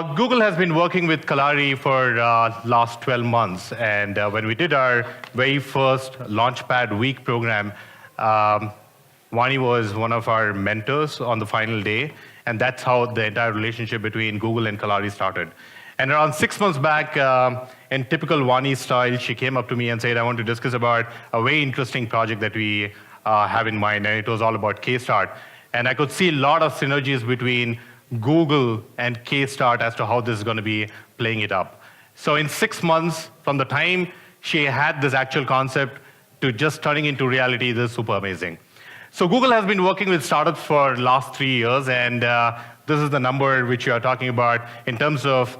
Google has been working with Kalari for last 12 months, and when we did our very first Launchpad Week program, Vani was one of our mentors on the final day, and that's how the entire relationship between Google and Kalari started. And around 6 months back, in typical Vani style, she came up to me and said, I want to discuss about a very interesting project that we have in mind, and it was all about Kstart. And I could see a lot of synergies between Google and Kstart as to how this is going to be playing it up. So in 6 months, from the time she had this actual concept to just turning into reality, this is super amazing. So Google has been working with startups for the last 3 years, and this is the number which you are talking about in terms of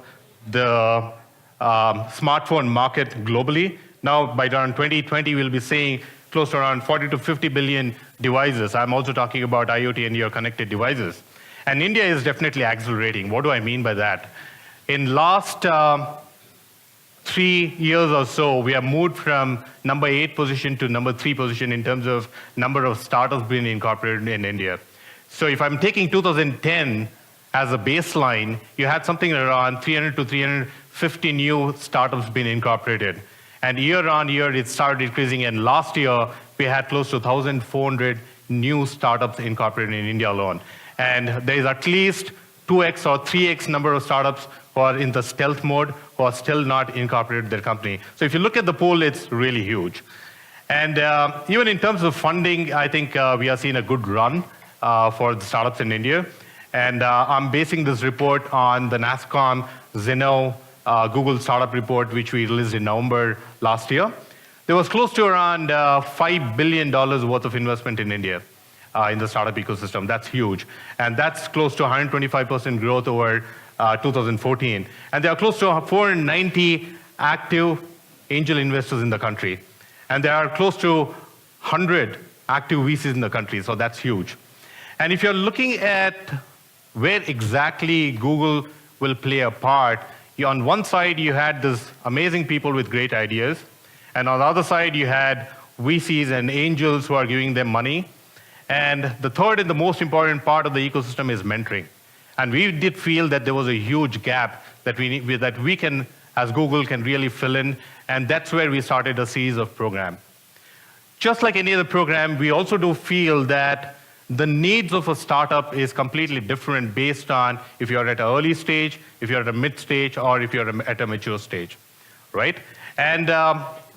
the smartphone market globally. Now, by around 2020, we'll be seeing close to around 40 to 50 billion devices. I'm also talking about IoT and your connected devices. And India is definitely accelerating. What do I mean by that? In last 3 years or so, we have moved from number 8 position to number 3 position in terms of number of startups being incorporated in India. So if I'm taking 2010 as a baseline, you had something around 300 to 350 new startups being incorporated. And year on year, it started increasing. And last year, we had close to 1,400 new startups incorporated in India alone. And there is at least 2x or 3x number of startups who are in the stealth mode, who are still not incorporated their company. So if you look at the pool, it's really huge. And even in terms of funding, I think we are seeing a good run for the startups in India. And I'm basing this report on the NASSCOM Zeno Google Startup Report, which we released in November last year. There was close to around $5 billion worth of investment in India. In the startup ecosystem. That's huge. And that's close to 125% growth over 2014. And there are close to 490 active angel investors in the country. And there are close to 100 active VCs in the country, so that's huge. And if you're looking at where exactly Google will play a part, on one side you had these amazing people with great ideas, and on the other side you had VCs and angels who are giving them money. And the third and the most important part of the ecosystem is mentoring. And we did feel that there was a huge gap that we can, as Google, can really fill in. And that's where we started a series of programs. Just like any other program, we also do feel that the needs of a startup is completely different based on if you're at an early stage, if you're at a mid stage, or if you're at a mature stage, right? And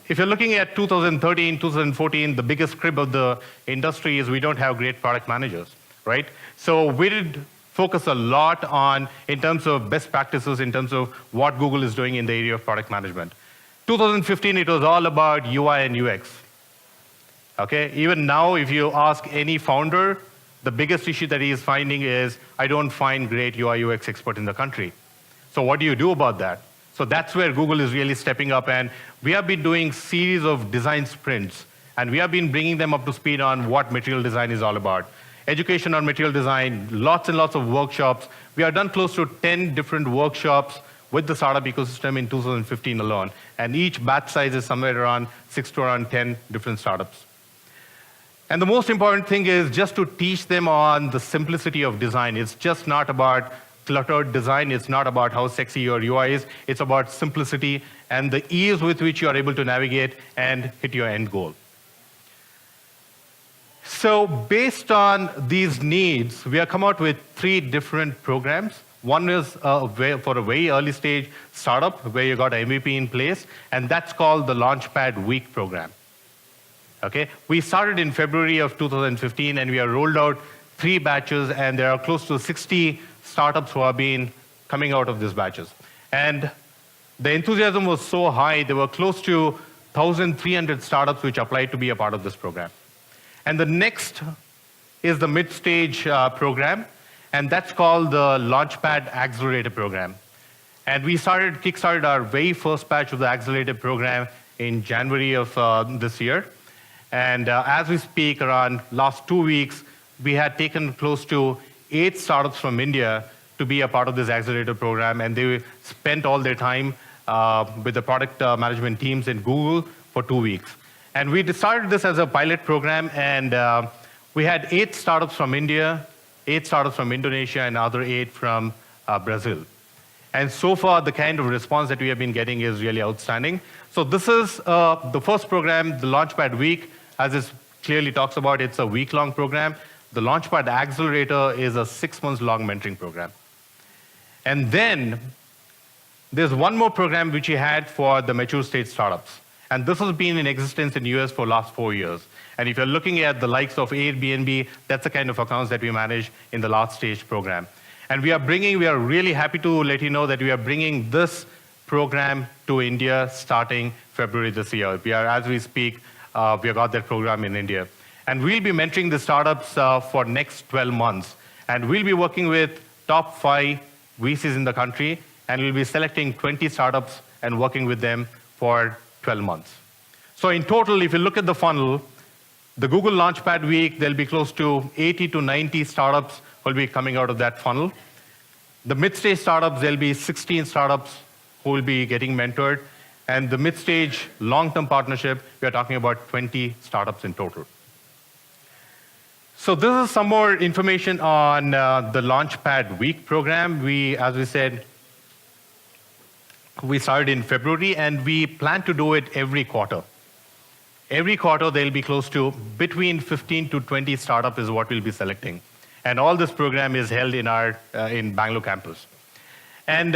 if you're looking at 2013, 2014, the biggest crib of the industry is we don't have great product managers, right? So we did focus a lot on, in terms of best practices, in terms of what Google is doing in the area of product management. 2015, it was all about UI and UX, okay? Even now, if you ask any founder, the biggest issue that he is finding is, I don't find great UI UX expert in the country. So what do you do about that? So that's where Google is really stepping up, and we have been doing series of design sprints, and we have been bringing them up to speed on what material design is all about. Education on material design, lots and lots of workshops. We have done close to 10 different workshops with the startup ecosystem in 2015 alone, and each batch size is somewhere around 6 to around 10 different startups. And the most important thing is just to teach them on the simplicity of design. It's just not about cluttered design. It's not about how sexy your UI is. It's about simplicity and the ease with which you are able to navigate and hit your end goal. So based on these needs, we have come out with 3 different programs. One is for a very early stage startup where you got an MVP in place, and that's called the Launchpad Week program. Okay? We started in February of 2015, and we have rolled out 3 batches, and there are close to 60 startups who have been coming out of these batches. And the enthusiasm was so high, there were close to 1,300 startups which applied to be a part of this program. And the next is the mid-stage program, and that's called the Launchpad Accelerator program. And we kickstarted our very first batch of the Accelerator program in January of this year. And as we speak, around last 2 weeks, we had taken close to 8 startups from India to be a part of this accelerator program, and they spent all their time with the product management teams in Google for 2 weeks. And we started this as a pilot program, and we had 8 startups from India, 8 startups from Indonesia, and other 8 from Brazil. And so far, the kind of response that we have been getting is really outstanding. So this is the first program, the Launchpad Week. As it clearly talks about, it's a week-long program. The Launchpad Accelerator is a 6-month-long mentoring program. And then there's one more program which we had for the mature stage startups. And this has been in existence in the US for the last 4 years. And if you're looking at the likes of Airbnb, that's the kind of accounts that we manage in the last stage program. And we are really happy to let you know that we are bringing this program to India starting February this year. As we speak, we have got that program in India. And we'll be mentoring the startups for next 12 months. And we'll be working with top 5 VCs in the country, and we'll be selecting 20 startups and working with them for 12 months. So in total, if you look at the funnel, the Google Launchpad Week, there'll be close to 80 to 90 startups will be coming out of that funnel. The mid-stage startups, there'll be 16 startups who will be getting mentored. And the mid-stage long-term partnership, we are talking about 20 startups in total. So this is some more information on the Launchpad Week program. As we said, we started in February, and we plan to do it every quarter. Every quarter, there'll be close to between 15 to 20 startups is what we'll be selecting. And all this program is held in our in Bangalore campus. And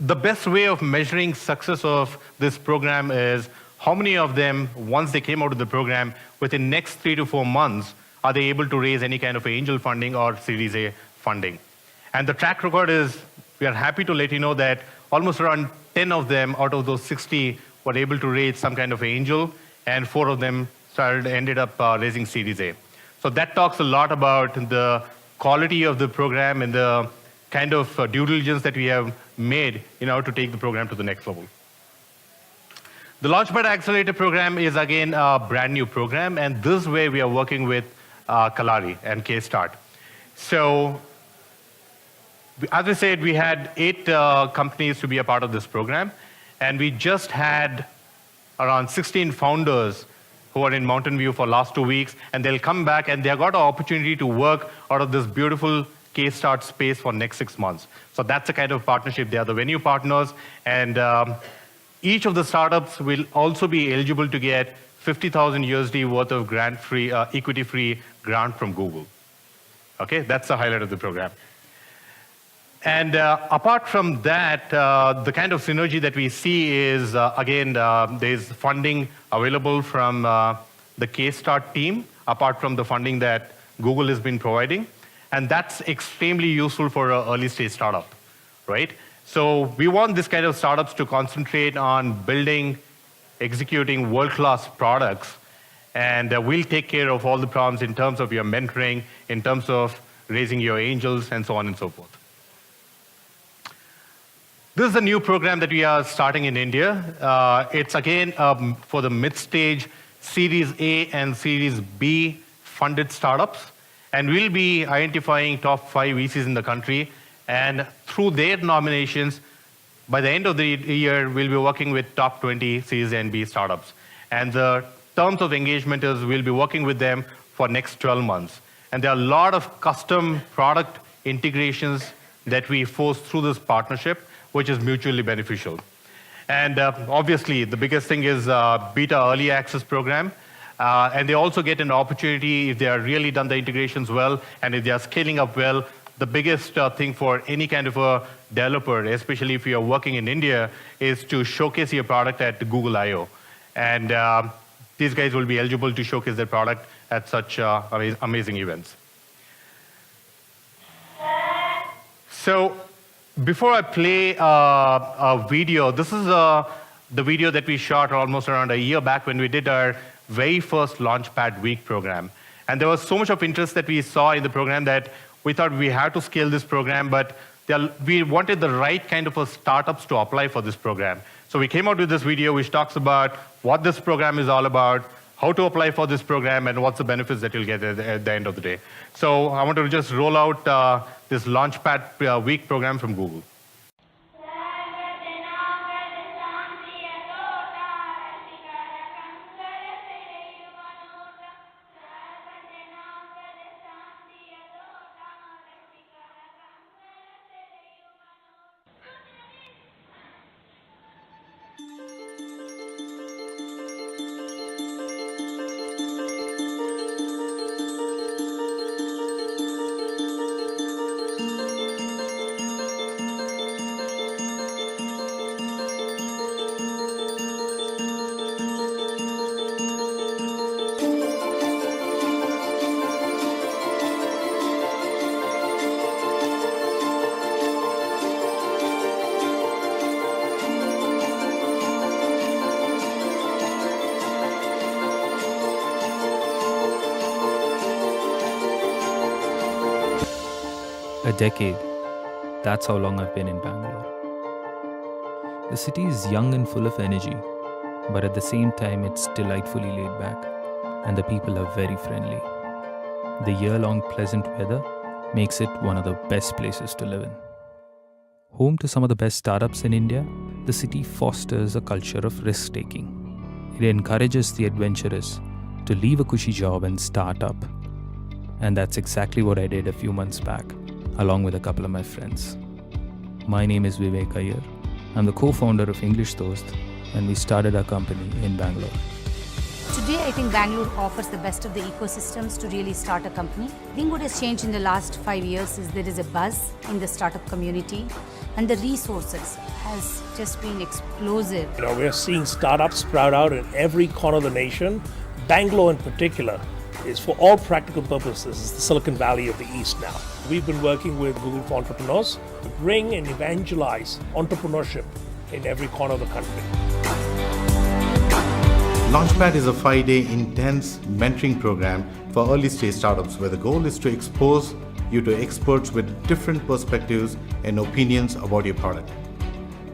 the best way of measuring success of this program is how many of them, once they came out of the program, within the next 3 to 4 months, are they able to raise any kind of angel funding or Series A funding. And the track record is, we are happy to let you know that almost around 10 of them out of those 60 were able to raise some kind of angel, and 4 of them ended up raising Series A. So that talks a lot about the quality of the program and the kind of due diligence that we have made in order to take the program to the next level. The Launchpad Accelerator program is again a brand new program, and this is where we are working with Kalari and Kstart. So as I said, we had 8 companies to be a part of this program, and we just had around 16 founders who are in Mountain View for the last 2 weeks, and they'll come back and they've got an opportunity to work out of this beautiful Kstart space for next 6 months. So that's the kind of partnership. They are the venue partners, and each of the startups will also be eligible to get 50,000 USD worth of grant-free, equity-free grant from Google. Okay, that's the highlight of the program. And apart from that, the kind of synergy that we see is, again, there's funding available from the Kstart team, apart from the funding that Google has been providing. And that's extremely useful for an early stage startup, right? So we want this kind of startups to concentrate on building, executing world-class products, and we'll take care of all the problems in terms of your mentoring, in terms of raising your angels, and so on and so forth. This is a new program that we are starting in India. It's again for the mid-stage Series A and Series B funded startups. And we'll be identifying top 5 VCs in the country. And through their nominations, by the end of the year, we'll be working with top 20 Series A and B startups. And the terms of engagement is we'll be working with them for next 12 months. And there are a lot of custom product integrations that we force through this partnership, which is mutually beneficial. And obviously, the biggest thing is beta early access program. And they also get an opportunity if they are really done the integrations well, and if they are scaling up well. The biggest thing for any kind of a developer, especially if you are working in India, is to showcase your product at Google I/O. And these guys will be eligible to showcase their product at such amazing events. So before I play a video, this is the video that we shot almost around a year back when we did our very first Launchpad Week program. And there was so much of interest that we saw in the program that we thought we had to scale this program, but we wanted the right kind of startups to apply for this program. So we came out with this video which talks about what this program is all about, how to apply for this program, and what's the benefits that you'll get at the end of the day. So I want to just roll out this Launchpad Week program from Google. A decade. That's how long I've been in Bangalore. The city is young and full of energy, but at the same time, it's delightfully laid back, and the people are very friendly. The year-long pleasant weather makes it one of the best places to live in. Home to some of the best startups in India, the city fosters a culture of risk-taking. It encourages the adventurous to leave a cushy job and start up. And that's exactly what I did a few months back, along with a couple of my friends. My name is Vivek Iyer. I'm the co-founder of English Dost, and we started our company in Bangalore. Today, I think Bangalore offers the best of the ecosystems to really start a company. I think what has changed in the last 5 years is there is a buzz in the startup community, and the resources has just been explosive. We're seeing startups sprout out in every corner of the nation. Bangalore in particular is, for all practical purposes, is the Silicon Valley of the East now. We've been working with Google for Entrepreneurs to bring and evangelize entrepreneurship in every corner of the country. Launchpad is a 5-day intense mentoring program for early stage startups where the goal is to expose you to experts with different perspectives and opinions about your product.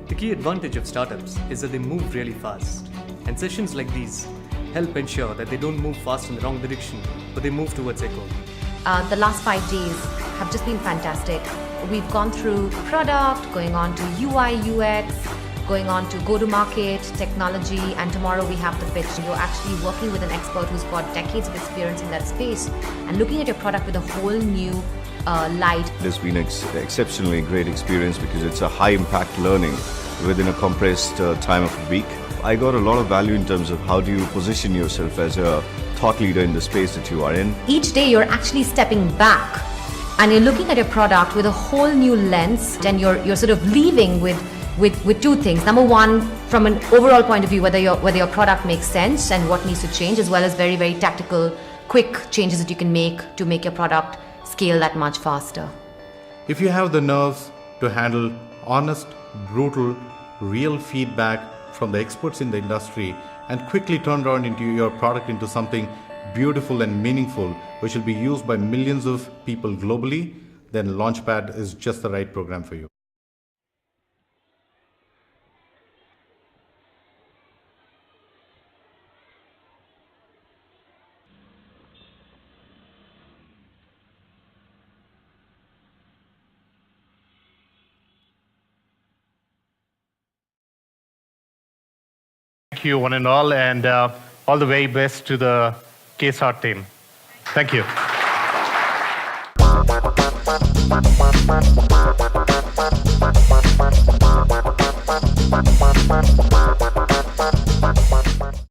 The key advantage of startups is that they move really fast, and sessions like these help ensure that they don't move fast in the wrong direction, but they move towards their goal. The last 5 days have just been fantastic. We've gone through product, going on to UI, UX, going on to go-to-market, technology, and tomorrow we have the pitch. You're actually working with an expert who's got decades of experience in that space and looking at your product with a whole new light. It has been an exceptionally great experience because it's a high-impact learning within a compressed time of a week. I got a lot of value in terms of how do you position yourself as a thought leader in the space that you are in. Each day you're actually stepping back and you're looking at your product with a whole new lens, and you're sort of leaving with two things. Number one, from an overall point of view, whether your product makes sense and what needs to change, as well as very, very tactical, quick changes that you can make to make your product scale that much faster. If you have the nerves to handle honest, brutal, real feedback from the experts in the industry and quickly turn around into your product into something beautiful and meaningful, which will be used by millions of people globally, then Launchpad is just the right program for you. Thank you, one and all, and all the very best to the Kstart team. Thank you.